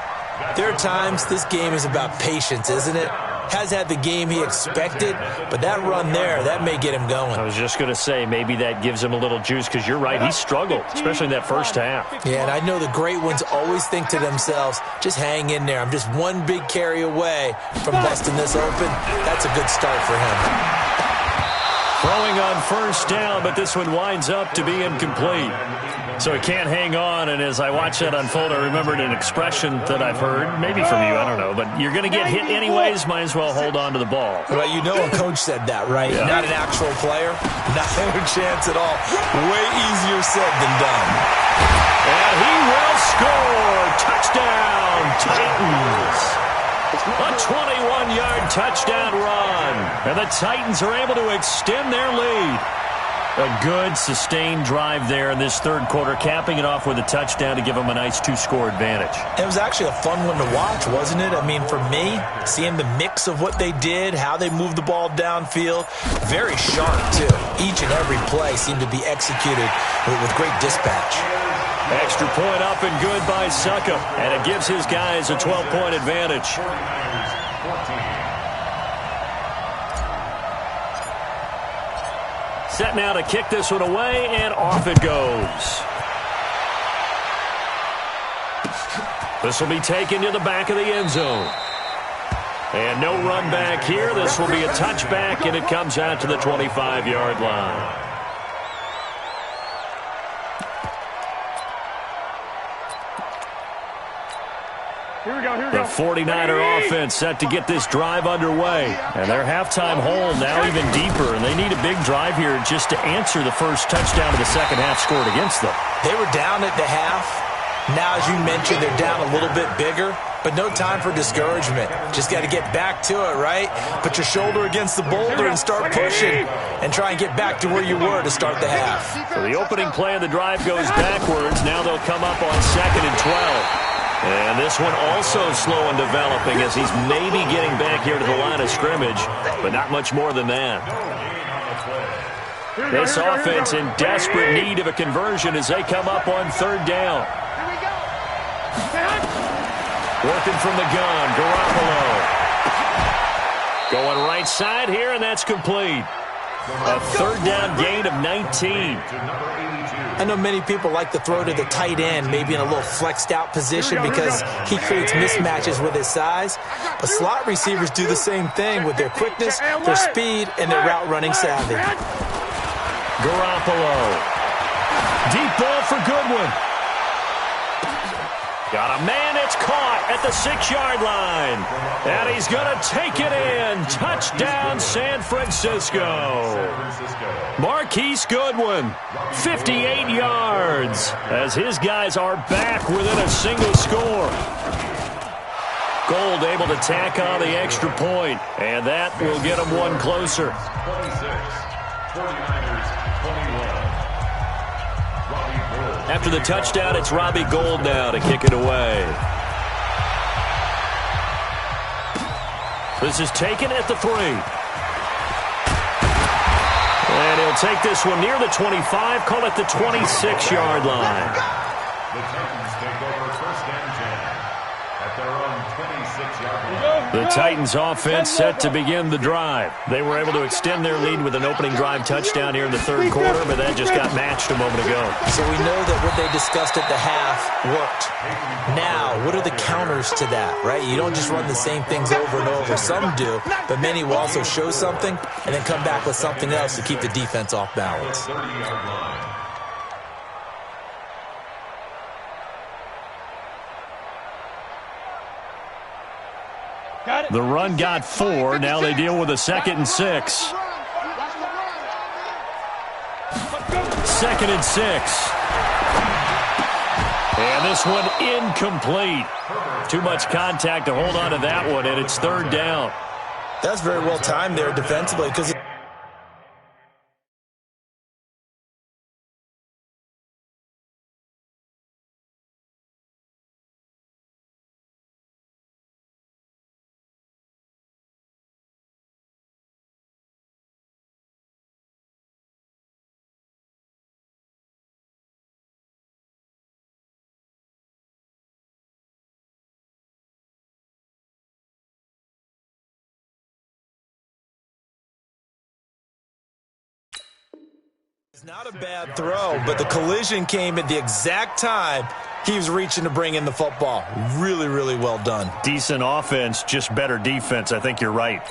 [SPEAKER 4] there are times this game is about patience, isn't it? has had the game he expected, but that run there, that may get him going.
[SPEAKER 2] I was just going to say, maybe that gives him a little juice, because you're right, he struggled, especially in that first half.
[SPEAKER 4] Yeah, and I know the great ones always think to themselves, just hang in there. I'm just one big carry away from busting this open. That's a good start for him.
[SPEAKER 2] Throwing on first down, but this one winds up to be incomplete. So he can't hang on, and as I watch that unfold, I remembered an expression that I've heard, maybe from you, I don't know, but you're going to get hit anyways, might as well hold on to the ball.
[SPEAKER 4] Well, you know a coach said that, right?
[SPEAKER 2] Yeah.
[SPEAKER 4] Not an actual player. Not a chance at all. Way easier said than done.
[SPEAKER 2] And he will score. Touchdown, Titans. A 21-yard touchdown run. And the Titans are able to extend their lead. A good, sustained drive there in this third quarter, capping it off with a touchdown to give them a nice two-score advantage.
[SPEAKER 4] It was actually a fun one to watch, wasn't it? I mean, for me, seeing the mix of what they did, how they moved the ball downfield, very sharp, too. Each and every play seemed to be executed with great dispatch.
[SPEAKER 2] Extra point up and good by Suckup, and it gives his guys a 12-point advantage. Set now to kick this one away, and off it goes. This will be taken to the back of the end zone. And no run back here. This will be a touchback, and it comes out to the 25-yard line.
[SPEAKER 3] Here we go, here we
[SPEAKER 2] The
[SPEAKER 3] go.
[SPEAKER 2] 49er offense set to get this drive underway. And their halftime hole now even deeper. And they need a big drive here just to answer the first touchdown of the second half scored against them.
[SPEAKER 4] They were down at the half. Now, as you mentioned, they're down a little bit bigger. But no time for discouragement. Just got to get back to it, right? Put your shoulder against the boulder and start pushing. And try and get back to where you were to start the half.
[SPEAKER 2] So the opening play of the drive goes backwards. Now they'll come up on 2nd and 12. And this one also slow in developing as he's maybe getting back here to the line of scrimmage, but not much more than that. This offense in desperate need of a conversion as they come up on 3rd down. Working from the gun, Garoppolo. Going right side here, and that's complete. A 3rd down gain of 19.
[SPEAKER 4] I know many people like to throw to the tight end, maybe in a little flexed out position because he creates mismatches with his size. But slot receivers do the same thing with their quickness, their speed, and their route running savvy.
[SPEAKER 2] Garoppolo. Deep ball for Goodwin. Got a man, it's caught at the 6-yard line. And he's going to take it in. Touchdown, San Francisco. Marquise Goodwin, 58 yards, as his guys are back within a single score. Gold able to tack on the extra point, and that will get them one closer.
[SPEAKER 5] 26, 49ers, 21.
[SPEAKER 2] After the touchdown, it's Robbie Gould now to kick it away. This is taken at the 3. And he'll take this one near the 25, call it the 26-yard line.
[SPEAKER 5] The Titans take over 1st and 10 at their own 26-yard line.
[SPEAKER 2] The Titans offense set to begin the drive. They were able to extend their lead with an opening drive touchdown here in the 3rd quarter, but that just got matched a moment ago.
[SPEAKER 4] So we know that what they discussed at the half worked. Now, what are the counters to that, right? You don't just run the same things over and over. Some do, but many will also show something and then come back with something else to keep the defense off balance.
[SPEAKER 5] 30-yard line.
[SPEAKER 3] Got it.
[SPEAKER 2] The run got 4. Now they deal with a 2nd and 6. 2nd and 6. And this one incomplete. Too much contact to hold on to that one, and it's 3rd down.
[SPEAKER 4] That's very well timed there defensively because It's not a bad throw, but the collision came at the exact time he was reaching to bring in the football. Really, really well done.
[SPEAKER 2] Decent offense, just better defense. I think you're right.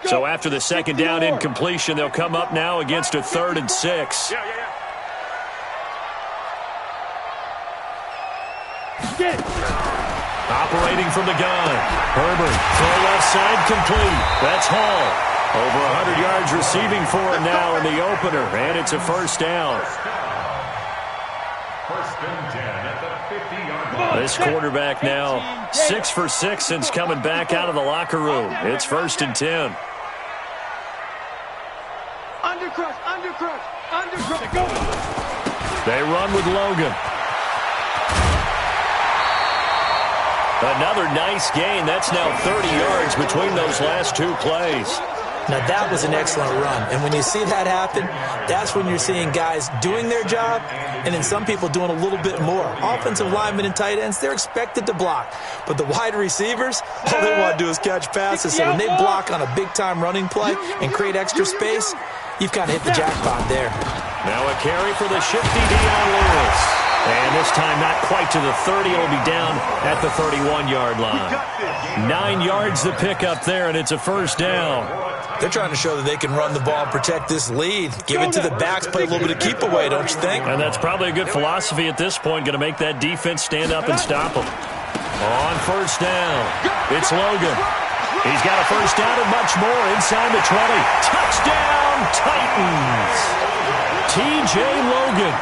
[SPEAKER 2] So after the second down incompletion, they'll come up now against a 3rd and 6. Operating from the gun. Herbert, throw left side complete. That's Hall. Over 100 yards receiving for him now in the opener, and it's a first down.
[SPEAKER 5] First and 10 at the 50-yard line.
[SPEAKER 2] This quarterback now 6 for 6 since coming back out of the locker room. It's 1st and 10.
[SPEAKER 3] Undercrush, undercrush, undercrush. Go.
[SPEAKER 2] They run with Logan. Another nice gain. That's now 30 yards between those last 2 plays.
[SPEAKER 4] Now, that was an excellent run. And when you see that happen, that's when you're seeing guys doing their job and then some people doing a little bit more. Offensive linemen and tight ends, they're expected to block. But the wide receivers, all they want to do is catch passes. So when they block on a big-time running play and create extra space, you've kind of hit the jackpot there.
[SPEAKER 2] Now a carry for the shifty Dion Lewis. And this time not quite to the 30. It'll be down at the 31-yard line. 9 yards the pickup there, and it's a first down.
[SPEAKER 4] They're trying to show that they can run the ball and protect this lead. Give it to the backs, play a little bit of keep away, don't you think?
[SPEAKER 2] And that's probably a good philosophy at this point, going to make that defense stand up and stop them. On first down, it's Logan. He's got a first down and much more inside the 20. Touchdown, Titans. T.J. Logan,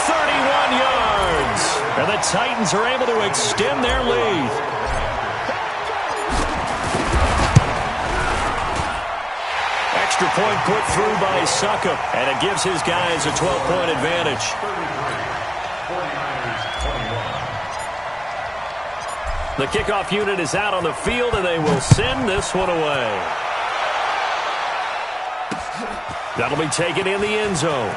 [SPEAKER 2] 31 yards. And the Titans are able to extend their lead. Extra point put through by Succop, and it gives his guys a 12-point advantage. The kickoff unit is out on the field, and they will send this one away. That'll be taken in the end zone.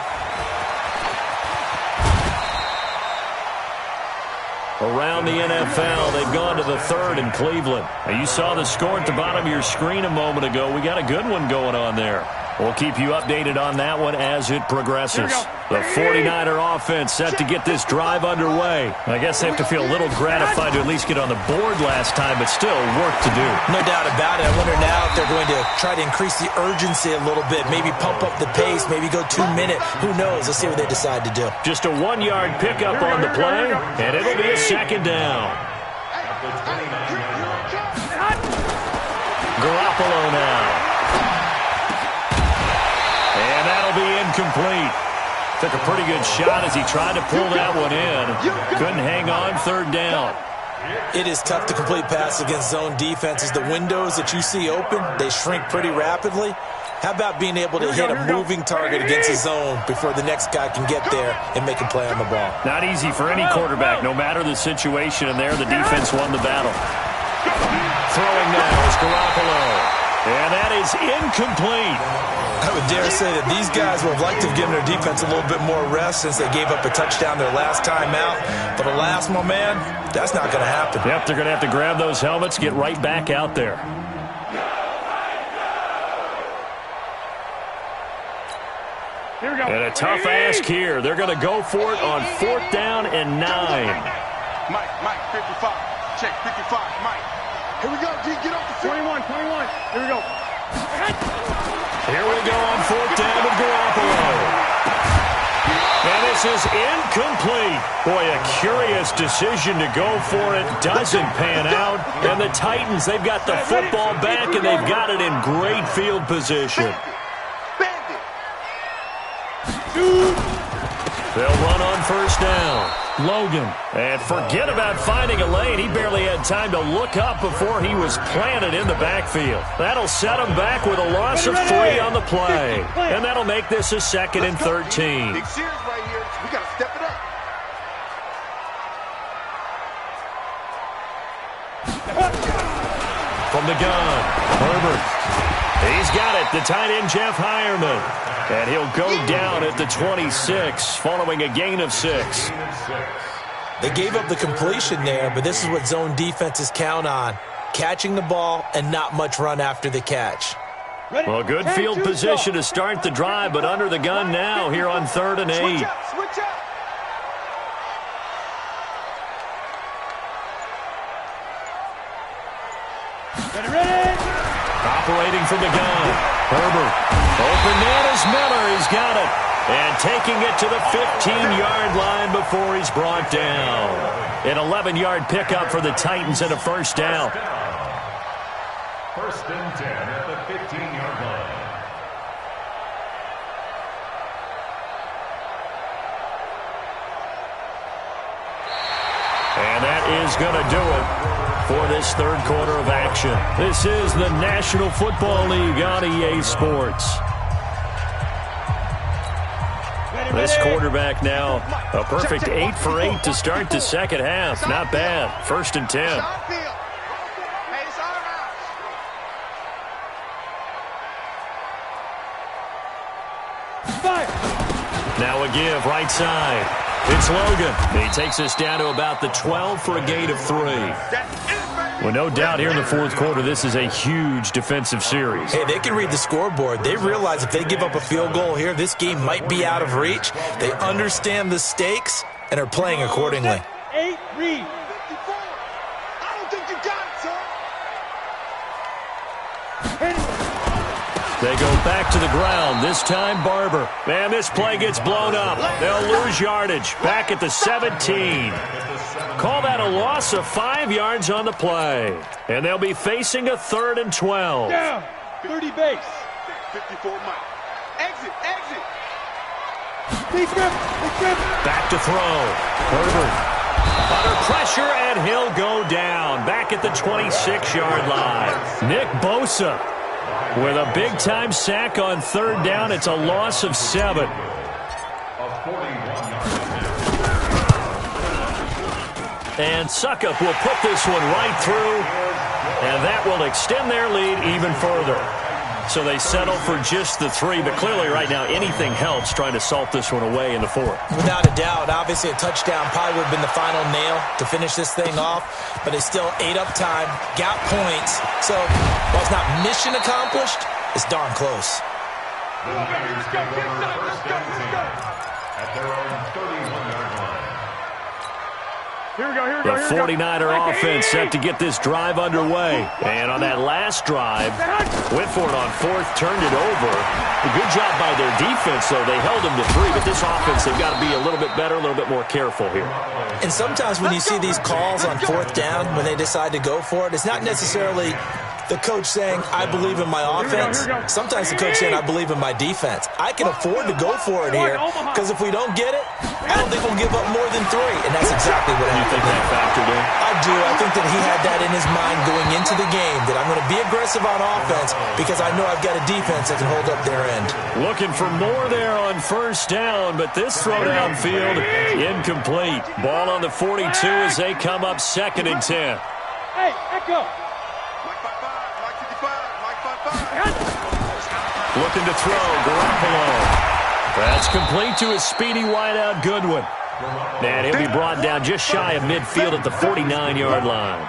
[SPEAKER 2] Around the NFL, they've gone to the 3rd in Cleveland. Now, you saw the score at the bottom of your screen a moment ago. We got a good one going on there. We'll keep you updated on that one as it progresses. The 49er offense set to get this drive underway. I guess they have to feel a little gratified to at least get on the board last time, but still work to do.
[SPEAKER 4] No doubt about it. I wonder now if they're going to try to increase the urgency a little bit, maybe pump up the pace, maybe go 2-minute. Who knows? Let's see what they decide to do.
[SPEAKER 2] Just a 1-yard pickup on the play, and it'll be a second down. Garoppolo now. And that'll be incomplete. Took a pretty good shot as he tried to pull that one in. Couldn't hang on, 3rd down.
[SPEAKER 4] It is tough to complete passes against zone defenses. The windows that you see open, they shrink pretty rapidly. How about being able to hit a moving target against a zone before the next guy can get there and make a play on the ball?
[SPEAKER 2] Not easy for any quarterback, no matter the situation, and there the defense won the battle. Throwing now is Garoppolo. And that is incomplete.
[SPEAKER 4] I would dare say that these guys would have liked to have given their defense a little bit more rest since they gave up a touchdown their last time out. But alas, my man, that's not going to happen.
[SPEAKER 2] Yep, they're going to have to grab those helmets, get right back out there. And a tough ask here. They're going to go for it on 4th down and 9.
[SPEAKER 6] Mike, 55. Check, 55, Mike. Here we go, D, get off the
[SPEAKER 3] 21. Here we go.
[SPEAKER 2] Here we go on 4th down with Garoppolo. And this is incomplete. Boy, a curious decision to go for it. Doesn't pan out. And the Titans, they've got the football back, and they've got it in great field position. They'll run on 1st down. Logan. And forget about finding a lane. He barely had time to look up before he was planted in the backfield. That'll set him back with a loss of 3 on the play. And that'll make this a 2nd and 13.
[SPEAKER 6] Big series right here. We got to step it up.
[SPEAKER 2] From the gun, Herbert. He's got it. The tight end, Jeff Heuerman. And he'll go down at the 26 following a gain of 6.
[SPEAKER 4] They gave up the completion there, but this is what zone defenses count on. Catching the ball and not much run after the catch.
[SPEAKER 2] Well, good field position to start the drive, but under the gun now here on 3rd and 8.
[SPEAKER 3] Switch up. Ready.
[SPEAKER 2] Operating from the gun. Herbert. Open man is Miller. He's got it. And taking it to the 15-yard line before he's brought down. An 11-yard pickup for the Titans and a first down.
[SPEAKER 5] 1st and 10 at the 15-yard line.
[SPEAKER 2] And that is going to do it for this 3rd quarter of action. This is the National Football League on EA Sports. This quarterback now, a perfect 8 for 8 to start the second half. Not bad. 1st and 10. Now a give, right side. It's Logan. He takes us down to about the 12 for a gain of 3. Well, no doubt here in the 4th quarter, this is a huge defensive series.
[SPEAKER 4] Hey, they can read the scoreboard. They realize if they give up a field goal here, this game might be out of reach. They understand the stakes and are playing accordingly.
[SPEAKER 3] 8, read.
[SPEAKER 6] I don't think you got it, son.
[SPEAKER 2] They go back to the ground. This time, Barber. Man, this play gets blown up. They'll lose yardage. Back at the 17. Call that a loss of 5 yards on the play. And they'll be facing a 3rd and 12.
[SPEAKER 3] Down. 30 base.
[SPEAKER 6] 54 Mike. Exit.
[SPEAKER 3] Big grip.
[SPEAKER 2] Back to throw. Herbert. Under pressure, and he'll go down. Back at the 26-yard line. Nick Bosa with a big-time sack on 3rd down. It's a loss of 7. And Suckup will put this one right through, and that will extend their lead even further. So they settle for just the 3, but clearly right now anything helps trying to salt this one away in the 4th.
[SPEAKER 4] Without a doubt, obviously a touchdown probably would have been the final nail to finish this thing off, but it's still ate up time, got points. So while it's not mission accomplished, it's darn close.
[SPEAKER 5] The Niners take over 1st and 10 at their own 31-yard line.
[SPEAKER 3] Here we go.
[SPEAKER 2] The 49er offense set to get this drive underway. And on that last drive, went for it on 4th, turned it over. A good job by their defense, though. They held them to 3, but this offense, they've got to be a little bit better, a little bit more careful here.
[SPEAKER 4] And sometimes when you see these calls on 4th down, when they decide to go for it, it's not necessarily the coach saying, I believe in my offense. Sometimes the coach saying, I believe in my defense. I can afford to go for it here, because if we don't get it, I don't think we'll give up more than 3. And that's exactly what happened.
[SPEAKER 2] You think that factored in?
[SPEAKER 4] I do. I think that he had that in his mind going into the game, that I'm going to be aggressive on offense because I know I've got a defense that can hold up their end.
[SPEAKER 2] Looking for more there on 1st down, but this throw downfield incomplete. Ball on the 42 as they come up 2nd and 10.
[SPEAKER 3] Hey, Echo.
[SPEAKER 6] Mike 55.
[SPEAKER 2] Looking to throw, Garoppolo. That's complete to his speedy wideout, Goodwin. And he'll be brought down just shy of midfield at the 49-yard line.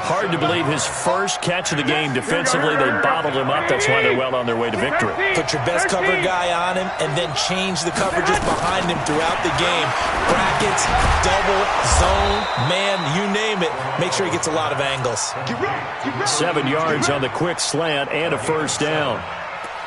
[SPEAKER 2] Hard to believe his first catch of the game defensively. They bottled him up. That's why they're well on their way to victory.
[SPEAKER 4] Put your best cover guy on him and then change the coverages behind him throughout the game. Brackets, double, zone, man, you name it. Make sure he gets a lot of angles.
[SPEAKER 2] 7 yards on the quick slant and a first down.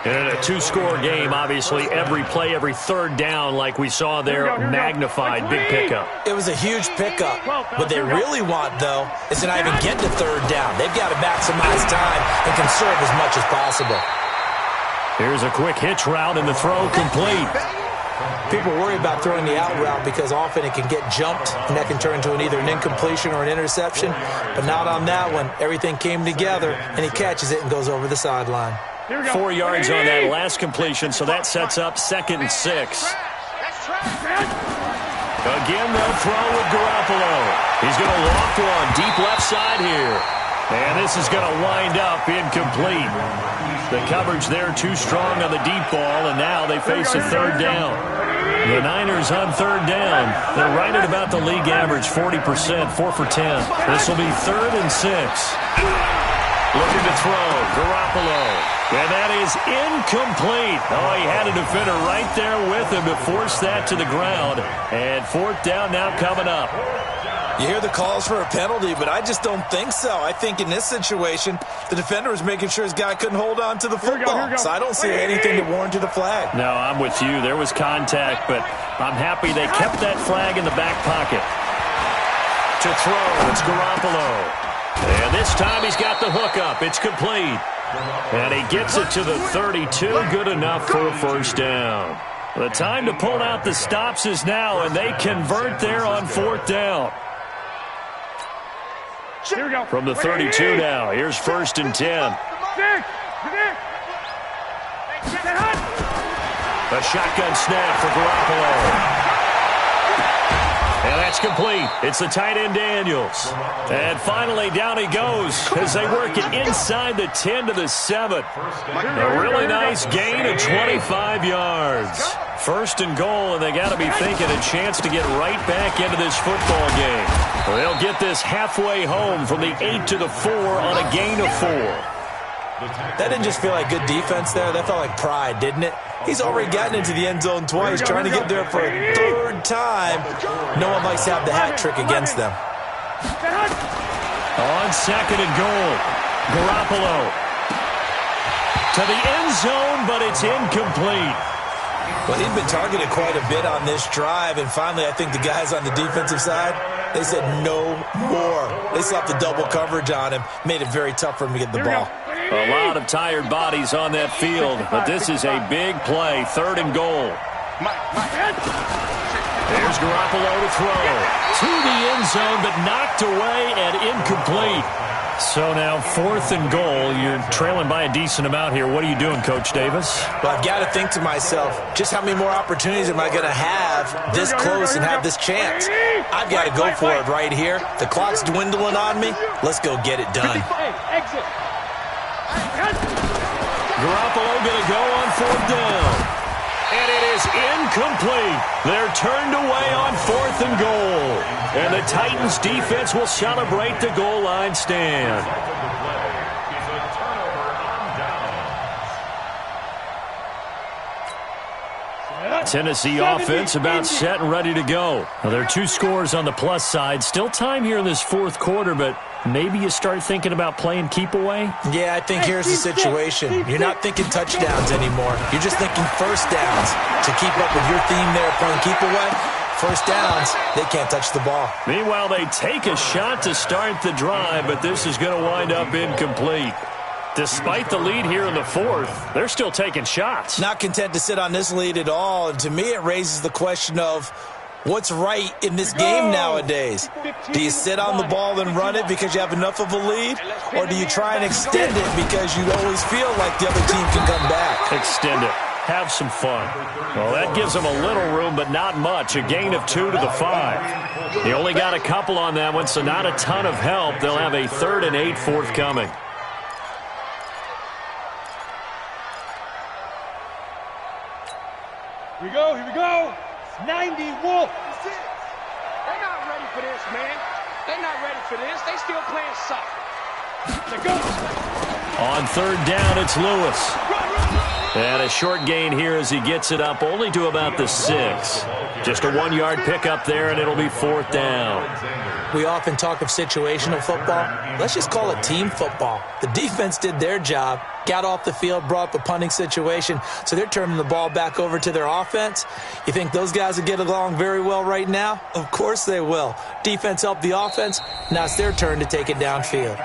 [SPEAKER 2] And in a 2-score game, obviously, every play, every 3rd down, like we saw there, magnified, big pickup.
[SPEAKER 4] It was a huge pickup. What they really want, though, is to not even get to 3rd down. They've got to maximize time and conserve as much as possible.
[SPEAKER 2] Here's a quick hitch route, and the throw complete.
[SPEAKER 4] People worry about throwing the out route because often it can get jumped, and that can turn into either an incompletion or an interception. But not on that one. Everything came together, and he catches it and goes over the sideline.
[SPEAKER 2] 4 yards on that last completion, so that sets up 2nd and 6. Again, they'll throw with Garoppolo. He's going to loft one deep left side here. And this is going to wind up incomplete. The coverage there too strong on the deep ball, and now they face a 3rd down. The Niners on 3rd down. They're right at about the league average, 40%, 4 for 10. This will be 3rd and 6. Looking to throw. Garoppolo. And that is incomplete. Oh, he had a defender right there with him to force that to the ground. And fourth down now coming up.
[SPEAKER 4] You hear the calls for a penalty, but I just don't think so. I think in this situation, the defender was making sure his guy couldn't hold on to the football. So I don't see anything to warrant a flag.
[SPEAKER 2] No, I'm with you. There was contact, but I'm happy they kept that flag in the back pocket. To throw, it's Garoppolo. And this time he's got the hook up. It's complete. And he gets it to the 32. Good enough for a first down. The time to pull out the stops is now, and they convert there on fourth down.
[SPEAKER 3] Here we go.
[SPEAKER 2] From the 32 now, here's 1st and 10. A shotgun snap for Garoppolo. And that's complete. It's the tight end Daniels. And finally, down he goes as they work it inside the 10 to the 7. A really nice gain of 25 yards. 1st and goal, and they got to be thinking a chance to get right back into this football game. They'll get this halfway home from the 8 to the 4 on a gain of 4.
[SPEAKER 4] That didn't just feel like good defense there. That felt like pride, didn't it? He's already gotten into the end zone twice, trying to get there for a third time. No one likes to have the hat trick against them.
[SPEAKER 2] On 2nd and goal, Garoppolo to the end zone, but it's incomplete.
[SPEAKER 4] Well, he'd been targeted quite a bit on this drive, and finally I think the guys on the defensive side, they said no more. They slapped the double coverage on him, made it very tough for him to get the ball.
[SPEAKER 2] A lot of tired bodies on that field, but this is a big play, 3rd and goal. There's Garoppolo to throw. To the end zone, but knocked away and incomplete. So now 4th and goal. You're trailing by a decent amount here. What are you doing, Coach Davis?
[SPEAKER 4] Well, I've got to think to myself, just how many more opportunities am I going to have this close and have this chance? I've got to go for it right here. The clock's dwindling on me. Let's go get it done.
[SPEAKER 2] Garoppolo going to go on 4th down. And it is incomplete. They're turned away on 4th and goal. And the Titans defense will celebrate the goal line stand. Tennessee offense about set and ready to go. Well, there are 2 scores on the plus side. Still time here in this 4th quarter, but maybe you start thinking about playing keep away?
[SPEAKER 4] Yeah, I think here's the situation. You're not thinking touchdowns anymore. You're just thinking first downs. To keep up with your theme there playing keep away, first downs, they can't touch the ball.
[SPEAKER 2] Meanwhile, they take a shot to start the drive, but this is going to wind up incomplete. Despite the lead here in the 4th, they're still taking shots.
[SPEAKER 4] Not content to sit on this lead at all, and to me it raises the question of what's right in this game nowadays. Do you sit on the ball and run it because you have enough of a lead, or do you try and extend it because you always feel like the other team can come back?
[SPEAKER 2] Extend it. Have some fun. Well, that gives them a little room, but not much. A gain of 2 to the 5. They only got a couple on that one, so not a ton of help. They'll have a 3rd and 8 forthcoming.
[SPEAKER 3] Here we go. 90 Wolf.
[SPEAKER 7] They're not ready for this, man. They're not ready for this. They still playing soft.
[SPEAKER 2] On 3rd down, it's Lewis. And a short gain here as he gets it up only to about the 6. Just a 1-yard pickup there, and it'll be 4th down.
[SPEAKER 4] We often talk of situational football. Let's just call it team football. The defense did their job, got off the field, brought up a punting situation, so they're turning the ball back over to their offense. You think those guys will get along very well right now? Of course they will. Defense helped the offense. Now it's their turn to take it downfield.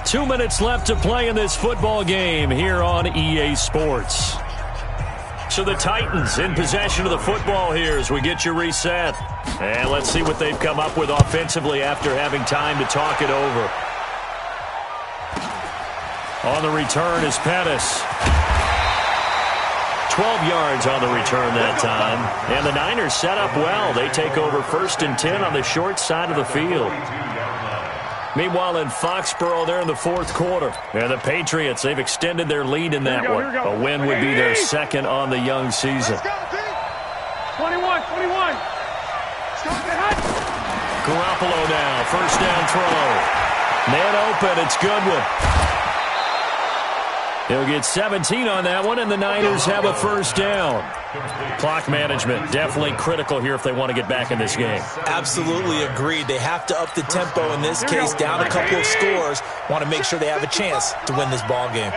[SPEAKER 2] 2 minutes left to play in this football game here on EA Sports. So the Titans in possession of the football here as we get you reset. And let's see what they've come up with offensively after having time to talk it over. On the return is Pettis. 12 yards on the return that time. And the Niners set up well. They take over 1st and 10 on the short side of the field. Meanwhile, in Foxborough, they're in the 4th quarter. And the Patriots, they've extended their lead in that one. A win would be their 2nd on the young season.
[SPEAKER 3] 21.
[SPEAKER 2] Garoppolo now, 1st down throw. Man open, it's Goodwin. He'll get 17 on that one, and the Niners have a first down. Clock management, definitely critical here if they want to get back in this game.
[SPEAKER 4] Absolutely agreed. They have to up the tempo in this case, down a couple of scores. Want to make sure they have a chance to win this ball game.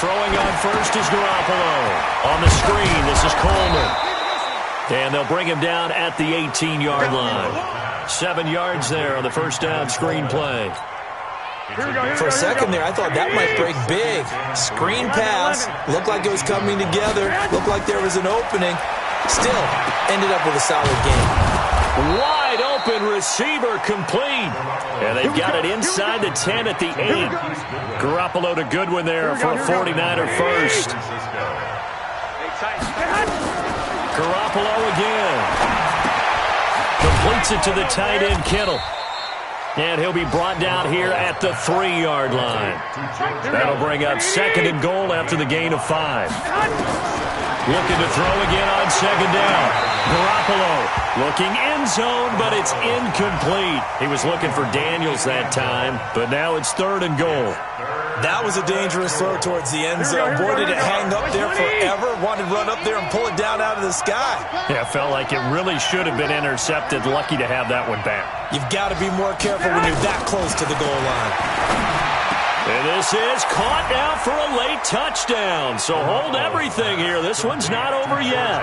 [SPEAKER 2] Throwing on first is Garoppolo. On the screen, this is Coleman. And they'll bring him down at the 18-yard line. 7 yards there on the first down screen play.
[SPEAKER 4] For a second there, I thought that might break big. Screen pass. Looked like it was coming together. Looked like there was an opening. Still, ended up with a solid game.
[SPEAKER 2] Wide open receiver complete. And they've got it inside the 10 at the 8. Garoppolo to Goodwin there for a 49er first. Garoppolo again. Completes it to the tight end, Kittle. And he'll be brought down here at the 3-yard line. That'll bring up 2nd and goal after the gain of 5. Looking to throw again on 2nd down. Garoppolo looking end zone, but it's incomplete. He was looking for Daniels that time, but now it's 3rd and goal.
[SPEAKER 4] That was a dangerous throw towards the end zone. Boy, did it hang up there forever. Wanted to run up there and pull it down out of the sky.
[SPEAKER 2] Yeah, felt like it really should have been intercepted. Lucky to have that one back.
[SPEAKER 4] You've got to be more careful when you're that close to the goal line.
[SPEAKER 2] And this is caught now for a late touchdown. So hold everything here. This one's not over yet.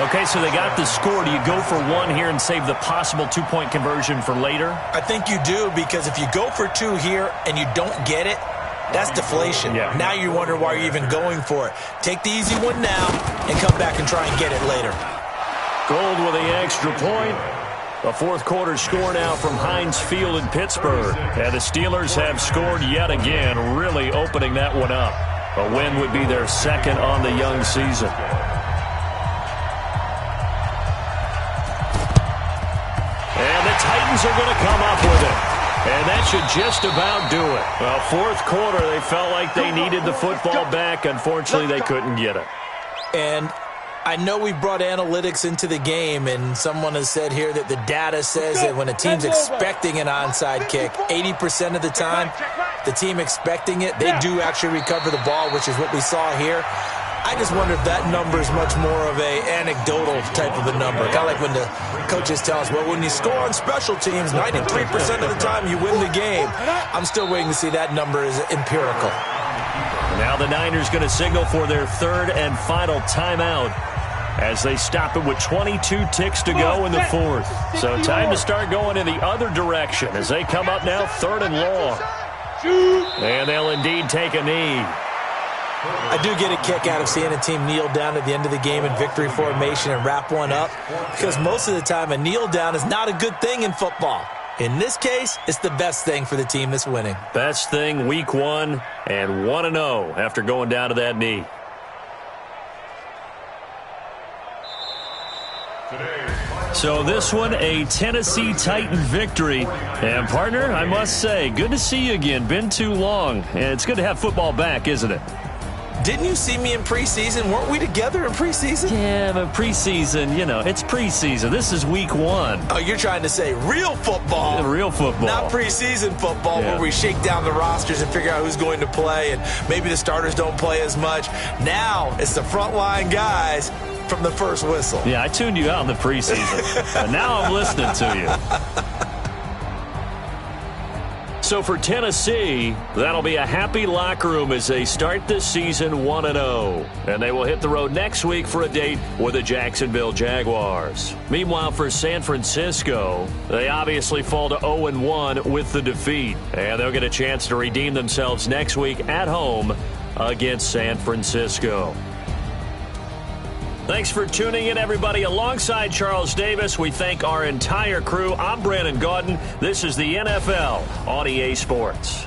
[SPEAKER 2] Okay, so they got the score. Do you go for 1 here and save the possible 2-point conversion for later?
[SPEAKER 4] I think you do, because if you go for 2 here and you don't get it, that's deflation.
[SPEAKER 2] Yeah.
[SPEAKER 4] Now you wonder why you're even going for it. Take the easy one now and come back and try and get it later.
[SPEAKER 2] Gold with the extra point. A fourth-quarter score now from Heinz Field in Pittsburgh. And the Steelers have scored yet again, really opening that one up. A win would be their 2nd on the young season. And the Titans are going to come up with it. And that should just about do it. Well, fourth quarter, they felt like they needed the football back. Unfortunately, they couldn't get it.
[SPEAKER 4] And I know we brought analytics into the game, and someone has said here that the data says that when a team's expecting an onside kick, 80% of the time, the team expecting it, they do actually recover the ball, which is what we saw here. I just wonder if that number is much more of a anecdotal type of a number. Kind of like when the coaches tell us, well, when you score on special teams, 93% of the time you win the game. I'm still waiting to see that number is empirical.
[SPEAKER 2] Now the Niners going to signal for their 3rd and final timeout as they stop it with 22 ticks to go in the 4th. So time to start going in the other direction as they come up now 3rd and long. And they'll indeed take a knee.
[SPEAKER 4] I do get a kick out of seeing a team kneel down at the end of the game in victory formation and wrap one up, because most of the time a kneel down is not a good thing in football. In this case, it's the best thing for the team that's winning.
[SPEAKER 2] Best thing week 1 and 1-0 after going down to that knee. So this one, a Tennessee Titan victory. And, partner, I must say, good to see you again. Been too long. And it's good to have football back, isn't it?
[SPEAKER 4] Didn't you see me in preseason? Weren't we together in preseason?
[SPEAKER 2] Yeah, but preseason, you know, it's preseason. This is week 1.
[SPEAKER 4] Oh, you're trying to say real football.
[SPEAKER 2] Real football.
[SPEAKER 4] Not preseason football,
[SPEAKER 2] yeah,
[SPEAKER 4] where we shake down the rosters and figure out who's going to play, and maybe the starters don't play as much. Now it's the frontline guys from the first whistle.
[SPEAKER 2] Yeah, I tuned you out in the preseason. But now I'm listening to you. So for Tennessee, that'll be a happy locker room as they start this season 1-0. And they will hit the road next week for a date with the Jacksonville Jaguars. Meanwhile, for San Francisco, they obviously fall to 0-1 with the defeat. And they'll get a chance to redeem themselves next week at home against San Francisco. Thanks for tuning in, everybody. Alongside Charles Davis, we thank our entire crew. I'm Brandon Gaudin. This is the NFL on EA Sports.